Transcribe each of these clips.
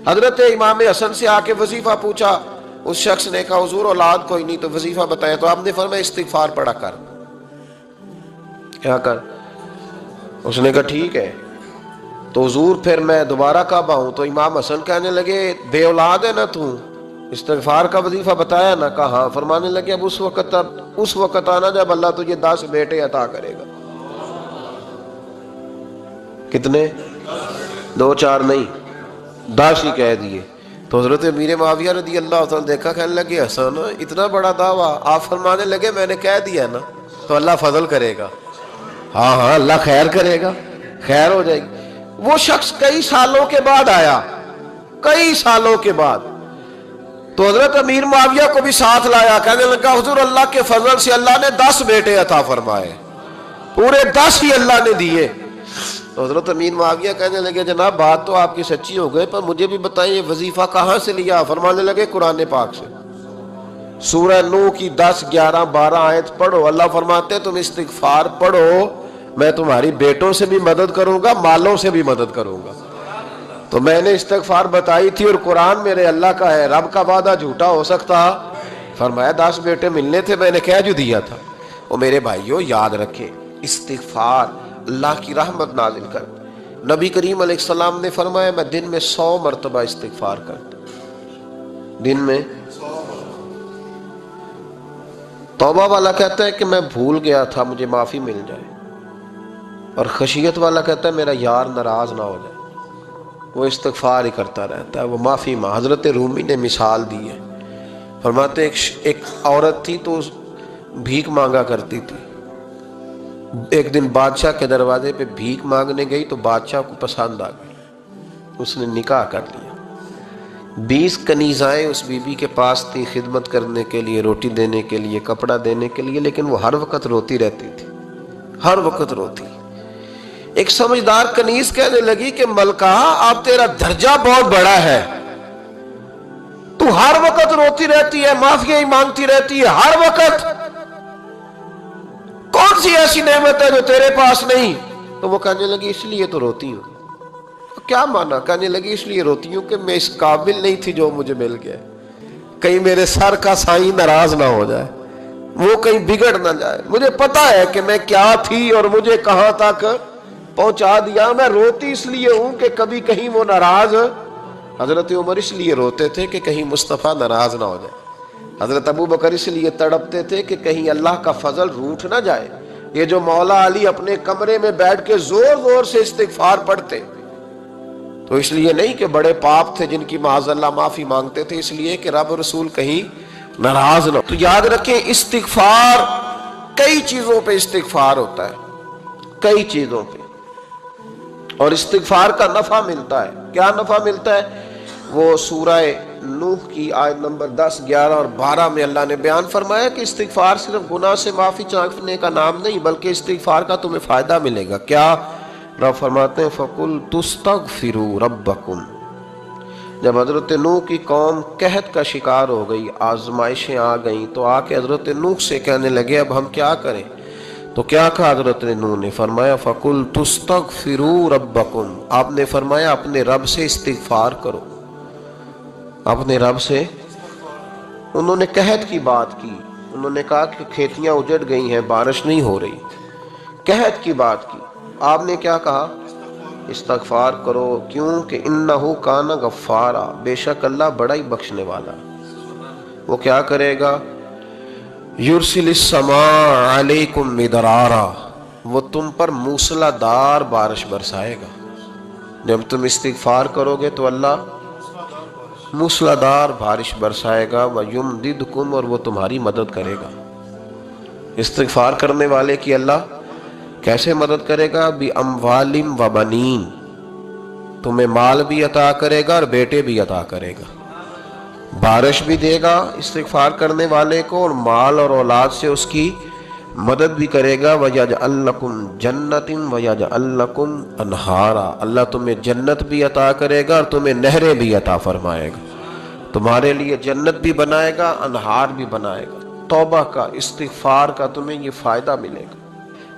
حضرت امام حسن سے آ کے وظیفہ پوچھا، اس شخص نے کہا حضور اولاد کوئی نہیں تو وظیفہ بتایا، تو آپ نے فرمایا استغفار پڑھا کر، کیا کر؟ اس نے کہا ٹھیک ہے۔ تو حضور پھر میں دوبارہ کب آؤں؟ تو امام حسن کہنے لگے بے اولاد ہے نا تو، استغفار کا وظیفہ بتایا نا؟ کہا ہاں۔ فرمانے لگے اب اس وقت آنا جب اللہ تجھے 10 بیٹے عطا کرے گا۔ کتنے؟ 2 4 نہیں، 10 ہی کہہ دیے۔ تو حضرت امیر معاویہ رضی اللہ تعالیٰ دیکھا، کہنے لگے حسن اتنا بڑا دعویٰ؟ آپ فرمانے لگے میں نے کہہ دیا نا تو اللہ فضل کرے گا، ہاں ہاں اللہ خیر کرے گا، خیر ہو جائے گی۔ وہ شخص کئی سالوں کے بعد آیا، کئی سالوں کے بعد، تو حضرت امیر معاویہ کو بھی ساتھ لایا، کہنے لگا حضور اللہ کے فضل سے اللہ نے 10 بیٹے عطا فرمائے، پورے 10 ہی اللہ نے دیے۔ تو حضرت امیر معاویہ کہنے لگے جناب بات تو آپ کی سچی ہو گئی، پر مجھے بھی بتائیں یہ وظیفہ کہاں سے لیا؟ فرمانے لگے قرآن پاک سے، سورہ نوح کی 10 11 12 آیت پڑھو۔ اللہ فرماتے ہیں تم استغفار پڑھو، میں تمہاری بیٹوں سے بھی مدد کروں گا، مالوں سے بھی مدد کروں گا۔ تو میں نے استغفار بتائی تھی اور قرآن میرے اللہ کا ہے، رب کا وعدہ جھوٹا ہو سکتا؟ فرمایا 10 بیٹے ملنے تھے، میں نے کہہ جو دیا تھا۔ اور میرے بھائیوں یاد رکھیں استغفار اللہ کی رحمت نازل کر۔ نبی کریم علیہ السلام نے فرمایا میں دن میں 100 مرتبہ استغفار کرتا، دن میں۔ توبہ والا کہتا ہے کہ میں بھول گیا تھا مجھے معافی مل جائے، اور خشیت والا کہتا ہے میرا یار ناراض نہ ہو جائے، وہ استغفار ہی کرتا رہتا ہے، وہ معافی ماں۔ حضرت رومی نے مثال دی ہے، فرماتے ایک عورت تھی تو بھیک مانگا کرتی تھی، ایک دن بادشاہ کے دروازے پہ بھیک مانگنے گئی تو بادشاہ کو پسند آ گئی، اس نے نکاح کر لیا۔ 20 کنیزائیں اس بی بی کے پاس تھی خدمت کرنے کے لیے، روٹی دینے کے لیے، کپڑا دینے کے لیے، لیکن وہ ہر وقت روتی رہتی تھی، ہر وقت روتی۔ ایک سمجھدار کنیز کہنے لگی کہ ملکہ اب تیرا درجہ بہت بڑا ہے، تو ہر وقت روتی رہتی ہے، معافی ہی مانگتی رہتی ہے ہر وقت، کون سی ایسی نعمت ہے جو تیرے پاس نہیں؟ تو وہ کہنے لگی اس لیے تو روتی ہوں۔ کیا مانا؟ کہنے لگی اس لیے روتی ہوں کہ میں اس قابل نہیں تھی جو مجھے مل گیا، کہیں میرے سر کا سائیں ناراض نہ ہو جائے، وہ کہیں بگڑ نہ جائے، مجھے پتا ہے کہ میں کیا تھی اور مجھے کہاں تک پہنچا دیا، میں روتی اس لیے ہوں کہ کبھی کہیں وہ ناراض۔ حضرت عمر اس لیے روتے تھے کہ کہیں مصطفیٰ ناراض نہ ہو جائے، حضرت ابو بکر اس لیے تڑپتے تھے کہ کہیں اللہ کا فضل روٹھ نہ جائے۔ یہ جو مولا علی اپنے کمرے میں بیٹھ کے زور زور سے استغفار پڑھتے تو اس لیے نہیں کہ بڑے پاپ تھے جن کی معاذ اللہ معافی مانگتے تھے، اس لیے کہ رب رسول کہیں ناراض نہ ہو۔ تو یاد رکھیں استغفار کئی چیزوں پہ استغفار ہوتا ہے، کئی چیزوں پہ، اور استغفار کا نفع ملتا ہے۔ کیا نفع ملتا ہے؟ وہ سورہ نوح کی آیت نمبر 10 11 اور 12 میں اللہ نے بیان فرمایا کہ استغفار صرف گناہ سے معافی چاہنے کا نام نہیں بلکہ استغفار کا تمہیں فائدہ ملے گا۔ کیا؟ رب فرماتے ہیں فَقُلْتُ اسْتَغْفِرُوا رَبَّكُمْ۔ جب حضرت نوح کی قوم قحط کا شکار ہو گئی، آزمائشیں آ گئیں، تو آ کے حضرت نوح سے کہنے لگے اب ہم کیا کریں؟ تو کیا کہا حضرت نوح نے؟ فرمایا فَقُلْتُ اسْتَغْفِرُوا رَبَّكُمْ، آپ نے فرمایا اپنے رب سے استغفار کرو، اپنے رب سے۔ انہوں نے قحط کی بات کی، انہوں نے کہا کہ کھیتیاں اجڑ گئی ہیں، بارش نہیں ہو رہی، قحط کی بات کی۔ آپ نے کیا کہا؟ استغفار کرو، کیوں کہ انہو کان غفارا، بے شک اللہ بڑا ہی بخشنے والا۔ وہ کیا کرے گا؟ یرسل السماء علیکم مدرارا، وہ تم پر موسلا دار بارش برسائے گا۔ جب تم استغفار کرو گے تو اللہ موسلا دار بارش برسائے گا، وَيُمْدِدْكُمْ، اور وہ تمہاری مدد کرے گا۔ استغفار کرنے والے کی اللہ کیسے مدد کرے گا؟ بِأَمْوَالٍ وَبَنِينَ، تمہیں مال بھی عطا کرے گا اور بیٹے بھی عطا کرے گا، بارش بھی دے گا استغفار کرنے والے کو، اور مال اور اولاد سے اس کی مدد بھی کرے گا۔ وَيَجْعَلْ لَكُمْ جَنَّةٍ وَيَجْعَلْ لَكُمْ أَنْهَارًا، اللہ تمہیں جنت بھی عطا کرے گا اور تمہیں نہریں بھی عطا فرمائے گا، تمہارے لیے جنت بھی بنائے گا، انہار بھی بنائے گا۔ توبہ کا، استغفار کا تمہیں یہ فائدہ ملے گا۔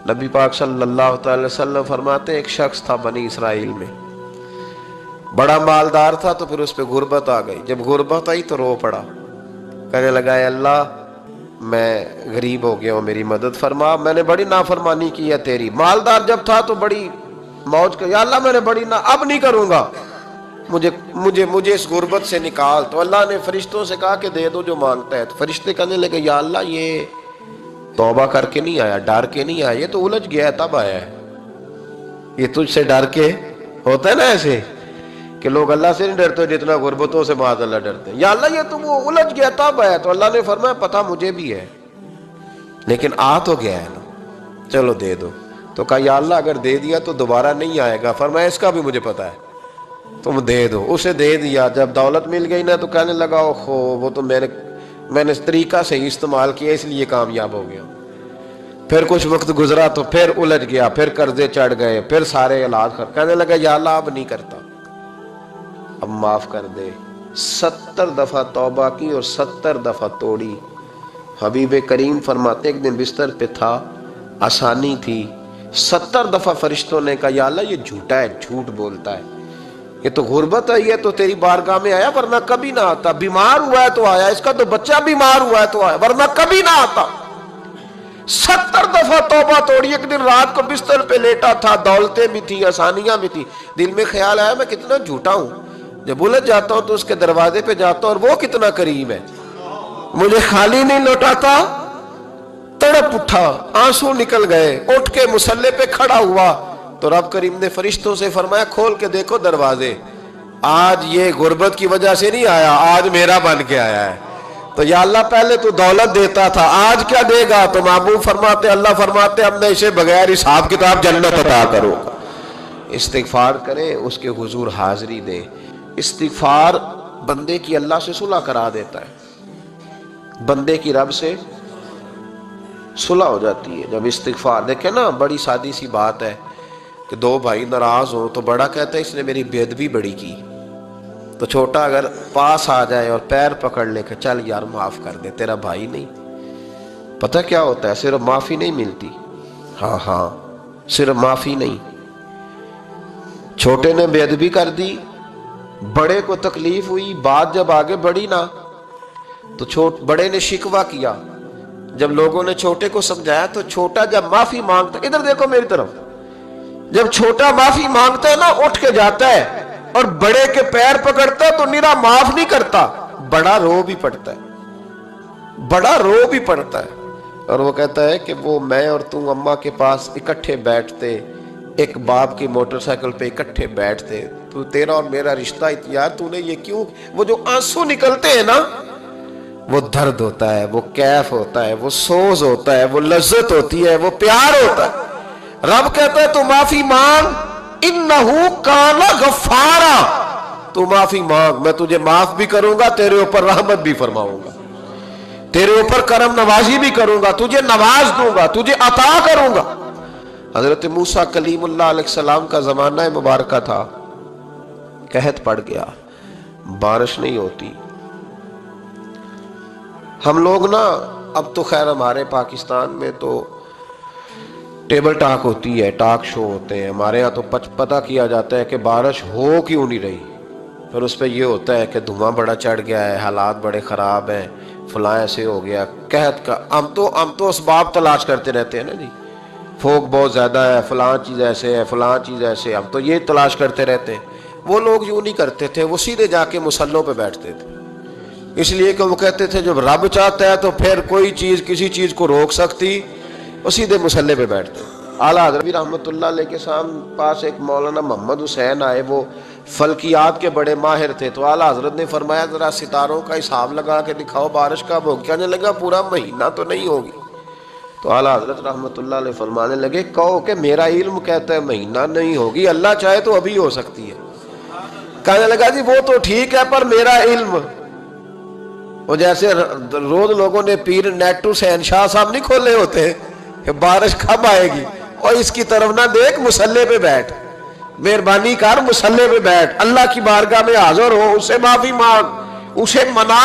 نبی پاک صلی اللہ تعالی وسلم فرماتے ہیں ایک شخص تھا بنی اسرائیل میں، بڑا مالدار تھا تو پھر اس پہ غربت آ گئی. جب غربت آئی تو رو پڑا, کہنے لگا اے اللہ میں غریب ہو گیا ہوں, میری مدد فرما, میں نے بڑی نافرمانی کی ہے تیری. مالدار جب تھا تو بڑی موج کر, یا اللہ میں نے بڑی اب نہیں کروں گا, مجھے اس غربت سے نکال. تو اللہ نے فرشتوں سے کہا کہ دے دو جو مانگتا ہے. تو فرشتے کہنے لگے یا اللہ یہ توبہ کر کے نہیں آیا, ڈر کے نہیں آیا, یہ تو الجھ گیا ہے تب آیا ہے. یہ تجھ سے ڈر کے ہوتا ہے نا ایسے کہ لوگ اللہ سے نہیں ڈرتے جتنا غربتوں سے معاذ اللہ ڈرتے ہیں. یا اللہ یہ تو وہ الجھ گیا تب آیا. تو اللہ نے فرمایا پتہ مجھے بھی ہے لیکن آ تو گیا ہے نا, چلو دے دو. تو کہا یا اللہ اگر دے دیا تو دوبارہ نہیں آئے گا. فرمایا اس کا بھی مجھے پتا ہے, تم دے دو. اسے دے دیا. جب دولت مل گئی نا تو کہنے لگا اوہو وہ تو میں نے اس طریقہ سے ہی استعمال کیا اس لیے کامیاب ہو گیا. پھر کچھ وقت گزرا تو پھر الجھ گیا, پھر قرضے چڑھ گئے, پھر سارے علاج کہنے لگا یا اللہ اب نہیں کرتا, اب معاف کر دے. 70 دفعہ توبہ کی اور 70 دفعہ توڑی. حبیب کریم فرماتے ایک دن بستر پہ تھا, آسانی تھی, 70 دفعہ فرشتوں نے کہا یا اللہ یہ جھوٹا ہے, جھوٹ بولتا ہے, یہ تو غربت آئی ہے تو تیری بارگاہ میں آیا ورنہ کبھی نہ آتا. بیمار ہوا ہے تو آیا, اس کا تو بچہ بیمار ہوا ہے تو آیا ورنہ کبھی نہ آتا. 70 دفعہ توبہ توڑی. ایک دن رات کو بستر پہ لیٹا تھا, دولتیں بھی تھی, آسانیاں بھی تھی. دل میں خیال آیا میں کتنا جھوٹا ہوں, جب الجھ جاتا ہوں تو اس کے دروازے پہ جاتا ہوں اور وہ کتنا کریم ہے, مجھے خالی نہیں لوٹاتا. تڑپ اٹھا, آنسو نکل گئے, اٹھ کے مصلے پہ کھڑا ہوا تو رب کریم نے فرشتوں سے فرمایا کھول کے دیکھو دروازے, آج یہ غربت کی وجہ سے نہیں آیا, آج میرا بن کے آیا ہے. تو یا اللہ پہلے تو دولت دیتا تھا, آج کیا دے گا؟ تو محبوب فرماتے اللہ فرماتے ہم نے اسے بغیر حساب کتاب جنت عطا کرو. استغفار کرے, اس کے حضور حاضری دے. استغفار بندے کی اللہ سے صلح کرا دیتا ہے, بندے کی رب سے صلح ہو جاتی ہے جب استغفار. دیکھیں نا بڑی سادی سی بات ہے کہ دو بھائی ناراض ہوں تو بڑا کہتا ہے اس نے میری بے ادبی بڑی کی, تو چھوٹا اگر پاس آ جائے اور پیر پکڑ لے کہ چل یار معاف کر دے, تیرا بھائی نہیں. پتہ کیا ہوتا ہے, صرف معافی نہیں ملتی, ہاں صرف معافی نہیں. چھوٹے نے بے ادبی کر دی, بڑے کو تکلیف ہوئی, بات جب آگے بڑھی نا تو بڑے نے شکوہ کیا. جب لوگوں نے چھوٹے کو سمجھایا تو چھوٹا جب معافی مانگتا, ادھر دیکھو میری طرف, جب چھوٹا معافی مانگتا ہے نا اٹھ کے جاتا ہے اور بڑے کے پیر پکڑتا ہے تو نیرا معاف نہیں کرتا, بڑا رو بھی پڑتا ہے, بڑا رو بھی پڑتا ہے. اور وہ کہتا ہے کہ وہ میں اور تم اماں کے پاس اکٹھے بیٹھتے, ایک باپ کی موٹر سائیکل پہ اکٹھے بیٹھتے, تو تیرا اور میرا رشتہ یار تو نے یہ کیوں, وہ جو آنسو نکلتے ہیں نا وہ درد ہوتا ہے, وہ کیف ہوتا ہے, وہ سوز ہوتا ہے, وہ لذت ہوتی ہے, وہ پیار ہوتا ہے. رب کہتا ہے تو معافی مانگ, انہو کان غفارا, تو معافی مانگ, میں تجھے معاف بھی کروں گا, تیرے اوپر رحمت بھی فرماؤں گا, تیرے اوپر کرم نوازی بھی کروں گا, تجھے نواز دوں گا, تجھے عطا کروں گا. حضرت موسیٰ کلیم اللہ علیہ السلام کا زمانہ مبارکہ تھا, قحط پڑ گیا, بارش نہیں ہوتی. ہم لوگ نا اب تو خیر ہمارے پاکستان میں تو ٹیبل ٹاک ہوتی ہے, ٹاک شو ہوتے ہیں, ہمارے ہاں تو پتہ کیا جاتا ہے کہ بارش ہو کیوں نہیں رہی, پھر اس پہ یہ ہوتا ہے کہ دھواں بڑا چڑھ گیا ہے, حالات بڑے خراب ہیں, فلاں ایسے ہو گیا قحط کا. ہم تو اسباب تلاش کرتے رہتے ہیں نا جی, پھوک بہت زیادہ ہے, فلاں چیز ایسے ہے, فلاں چیز ایسے, ہم تو یہ تلاش کرتے رہتے ہیں. وہ لوگ یوں نہیں کرتے تھے, وہ سیدھے جا کے مصلوں پہ بیٹھتے تھے, اس لیے کہ وہ کہتے تھے جب رب چاہتا ہے تو پھر کوئی چیز کسی چیز کو روک سکتی, وہ سیدھے مصلے پہ بیٹھتے. اعلیٰ حضرت رحمۃ اللہ علیہ کے پاس ایک مولانا محمد حسین آئے, وہ فلکیات کے بڑے ماہر تھے. تو اعلیٰ حضرت نے فرمایا ذرا ستاروں کا حساب لگا کے دکھاؤ بارش کب ہوگی. کہنے لگا پورا مہینہ تو نہیں ہوگی. تو اعلیٰ حضرت رحمۃ اللہ علیہ فرمانے لگے کہو کہ میرا علم کہتا ہے مہینہ نہیں ہوگی, اللہ چاہے تو ابھی ہو سکتی ہے. کہنے لگا جی وہ تو ٹھیک ہے پر میرا علم, وہ جیسے روز لوگوں نے پیر نیٹو حسین شاہ صاحب نہیں کھولے ہوتے کہ بارش کب آئے گی, اور اس کی طرف نہ دیکھ, مصلے پہ بیٹھ, مہربانی کر مصلے پہ بیٹھ, اللہ کی بارگاہ میں حاضر ہو, اسے معافی مانگ, اسے منا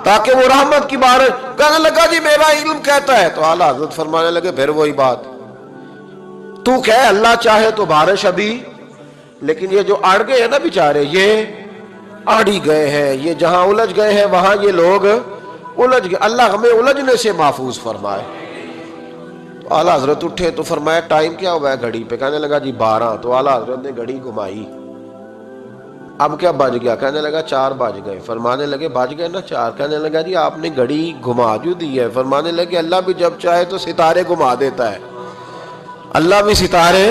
تاکہ وہ رحمت کی بارش. کہنے لگا جی میرا علم کہتا ہے. تو اعلیٰ حضرت فرمانے لگے پھر وہی بات, تو کہے اللہ چاہے تو بارش ابھی لیکن یہ جو اڑ گئے ہیں نا بیچارے، یہ اڑ ہی گئے ہیں، یہ جہاں الجھ گئے ہیں وہاں یہ لوگ الجھ گئے۔ اللہ ہمیں الجھنے سے محفوظ فرمائے۔ تو اعلیٰ حضرت اٹھے تو فرمایا ٹائم کیا ہوا ہے گھڑی پہ؟ کہنے لگا جی 12۔ تو اعلیٰ حضرت نے گھڑی گھمائی، اب کیا بج گیا؟ کہنے لگا 4 بج گئے۔ فرمانے لگے بج گئے نا 4؟ کہنے لگا جی آپ نے گھڑی گھما جو دی ہے۔ فرمانے لگے اللہ بھی جب چاہے تو ستارے گھما دیتا ہے، اللہ بھی ستارے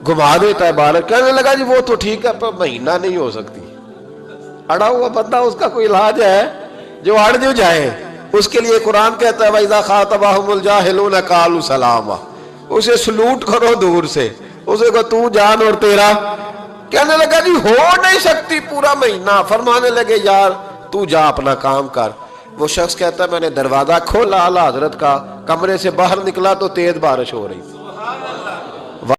گھما دیتا ہے بارہ۔ کہنے لگا جی وہ تو ٹھیک ہے پر مہینہ نہیں ہو سکتی، اڑا ہوا بندہ اس کا کوئی علاج ہے جو اڑ جو جائے؟ اس کے لیے قرآن کہتا ہے وَإِذَا خَاطَبَهُمُ الْجَاهِلُونَ قَالُوا سَلَامًا، اسے سلوٹ کرو دور سے، اسے کو تو جان اور تیرا۔ کہنے لگا جی ہو نہیں سکتی پورا مہینہ۔ فرمانے لگے یار تو جا اپنا کام کر۔ وہ شخص کہتا ہے میں نے دروازہ کھولا اعلیٰ حضرت کا، کمرے سے باہر نکلا تو تیز بارش ہو رہی۔